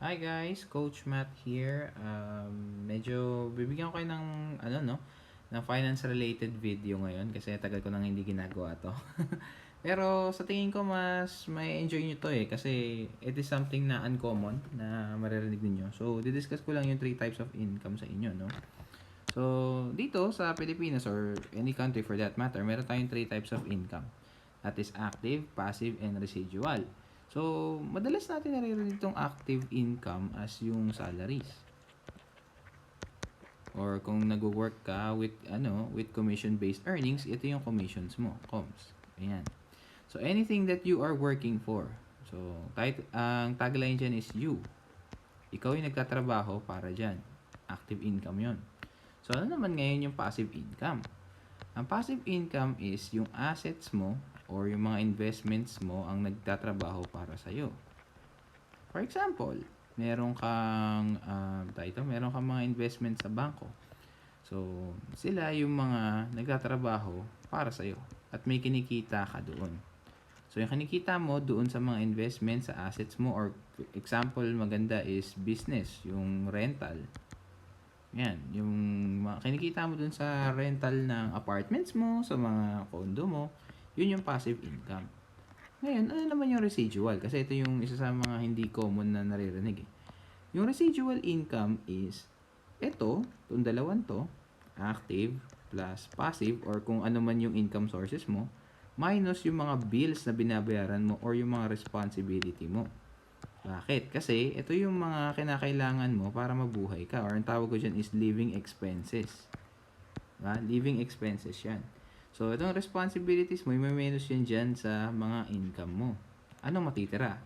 Hi guys, Coach Matt here. Medyo bibigyan ko kayo ng ng finance related video ngayon kasi tagal ko nang hindi ginagawa 'to. Pero sa tingin ko mas may enjoy niyo 'to kasi it is something na uncommon na maririnig niyo. So, didiscuss ko lang yung three types of income sa inyo, no? So, dito sa Pilipinas or any country for that matter, meron tayong three types of income. That is active, passive, and residual. So, madalas natin naririnig itong active income as yung salaries. Or kung nagwo-work ka with commission-based earnings, ito yung commissions mo, comms. Ayan. So, anything that you are working for. So, ang tagline dyan is you. Ikaw yung nagtatrabaho para dyan. Active income yon. So, ano naman ngayon yung passive income? Ang passive income is yung assets mo or yung mga investments mo ang nagtatrabaho para sa'yo. For example, meron kang mga investments sa bangko. So, sila yung mga nagtatrabaho para sa'yo at may kinikita ka doon. So, yung kinikita mo doon sa mga investments, sa assets mo, or example maganda is business, yung rental. Yan, yung kinikita mo dun sa rental ng apartments mo, sa mga condo mo, yun yung passive income. Ngayon, ano naman yung residual? Kasi ito yung isa sa mga hindi common na naririnig eh. Yung residual income is, itong dalawan to, active plus passive or kung ano man yung income sources mo, minus yung mga bills na binabayaran mo or yung mga responsibility mo. Bakit? Kasi ito yung mga kinakailangan mo para mabuhay ka or ang tawag ko dyan is living expenses. Diba? Living expenses yan. So, itong responsibilities mo, may minus yan dyan sa mga income mo. Anong matitira?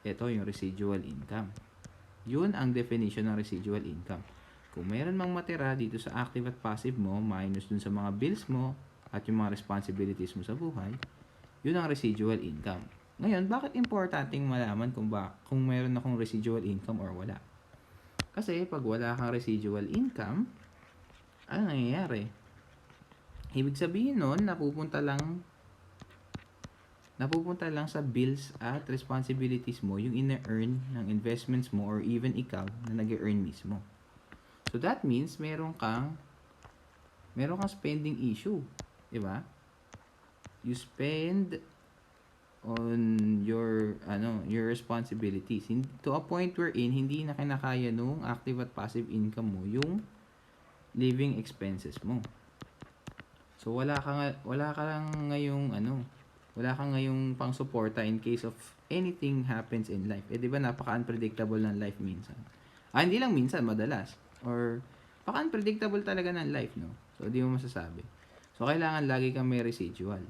Ito yung residual income. Yun ang definition ng residual income. Kung meron mang matira dito sa active at passive mo, minus dun sa mga bills mo at yung mga responsibilities mo sa buhay, yun ang residual income. Ngayon, bakit importanteng malaman kung mayroon akong residual income or wala? Kasi pag wala kang residual income, ano nangyayari? Ibig sabihin nun, napupunta lang sa bills at responsibilities mo yung ina-earn ng investments mo or even ikaw na nag-earn mismo. So that means meron kang spending issue, 'di ba? You spend on your responsibilities to a point wherein hindi na kinakaya nung active at passive income mo yung living expenses mo. So wala ka ngayong pang-suporta in case of anything happens in life. Eh, 'di ba napaka-unpredictable ng life minsan. Hindi lang minsan, madalas. Or paka-unpredictable talaga ng life, no? So, di mo masasabi. So, kailangan lagi kang may residual.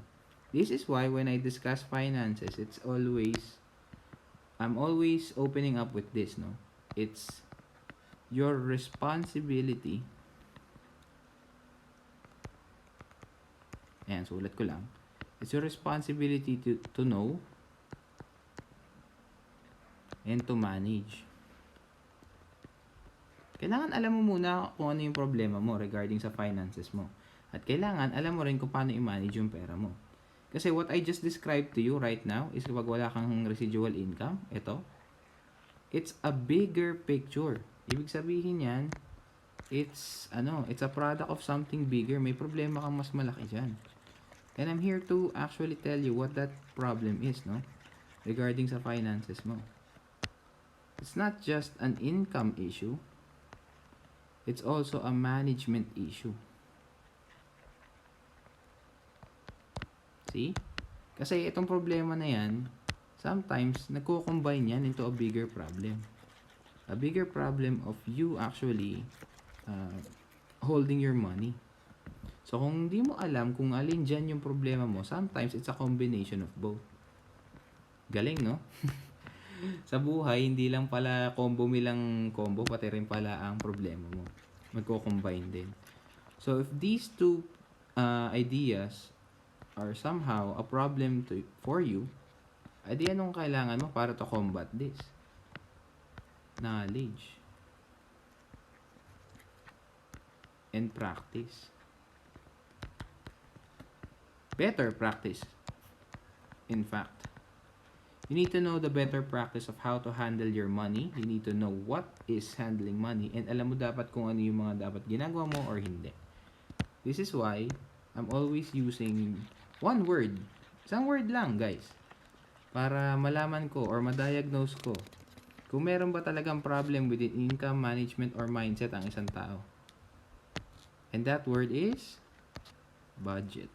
This is why when I discuss finances, I'm always opening up with this, no? It's your responsibility. Ayan, sulat ko lang. It's your responsibility to know and to manage. Kailangan alam mo muna kung ano yung problema mo regarding sa finances mo. At kailangan alam mo rin kung paano i-manage yung pera mo. Kasi what I just described to you right now is kapag wala kang residual income, it's a bigger picture. Ibig sabihin yan, it's a product of something bigger. May problema kang mas malaki dyan. And I'm here to actually tell you what that problem is, no? Regarding sa finances mo. It's not just an income issue. It's also a management issue. See? Kasi itong problema na yan, sometimes nagko-combine yan into a bigger problem. A bigger problem of you actually holding your money. So, kung hindi mo alam kung alin dyan yung problema mo, sometimes it's a combination of both. Galing, no? Sa buhay, hindi lang pala combo milang combo, pati rin pala ang problema mo. Magko-combine din. So, if these two ideas are somehow a problem for you, di anong kailangan mo para to combat this? Knowledge and practice. Better practice, in fact. You need to know the better practice of how to handle your money. You need to know what is handling money. And alam mo dapat kung ano yung mga dapat ginagawa mo or hindi. This is why I'm always using one word. Isang word lang, guys. Para malaman ko or ma-diagnose ko kung meron ba talagang problem with income management or mindset ang isang tao. And that word is budget.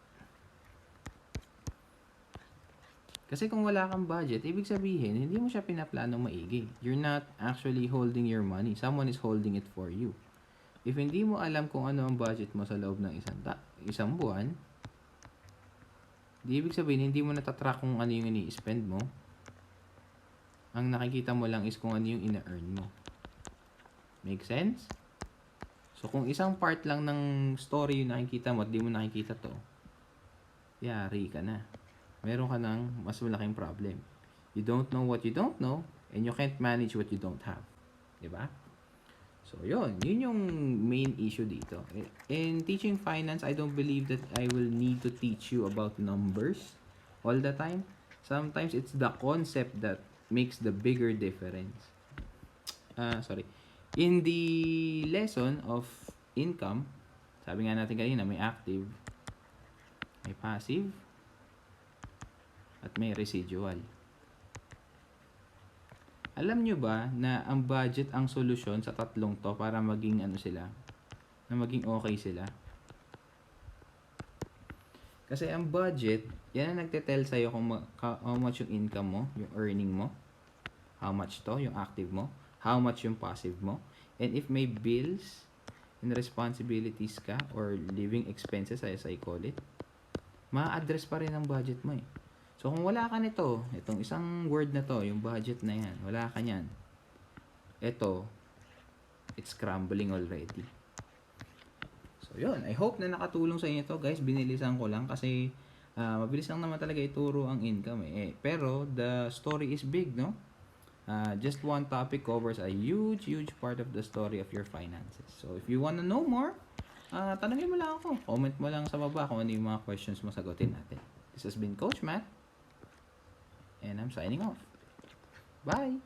Kasi kung wala kang budget, ibig sabihin, hindi mo siya pinaplanong maigi. You're not actually holding your money. Someone is holding it for you. If hindi mo alam kung ano ang budget mo sa loob ng isang buwan, di ibig sabihin, hindi mo natatrack kung ano yung ini-spend mo. Ang nakikita mo lang is kung ano yung ina-earn mo. Make sense? So, kung isang part lang ng story yung nakikita mo at di mo nakikita to, yari ka na. Meron ka ng mas malaking problem. You don't know what you don't know, and you can't manage what you don't have. Diba? So, yun yung main issue dito. In teaching finance, I don't believe that I will need to teach you about numbers all the time. Sometimes, it's the concept that makes the bigger difference. In the lesson of income, sabi nga natin kanina, may active, may passive, at may residual. Alam nyo ba na ang budget ang solusyon sa tatlong to para maging maging okay sila? Kasi ang budget, yan ang nagte-tell sa'yo kung how much yung income mo, yung earning mo, how much to, yung active mo, how much yung passive mo, and if may bills and responsibilities ka or living expenses as I call it, ma-address pa rin ang budget mo eh. So, kung wala ka nito, itong isang word na to, yung budget na yan, wala ka nyan, it's crumbling already. So, yun. I hope na nakatulong sa inyo to, guys. Binilisan ko lang kasi mabilis lang naman talaga ituro ang income eh. Pero, the story is big, no? Just one topic covers a huge part of the story of your finances. So, if you wanna know more, tanongin mo lang ako. Comment mo lang sa baba kung ano yung mga questions mo, sagutin natin. This has been Coach Matt. And I'm signing off. Bye!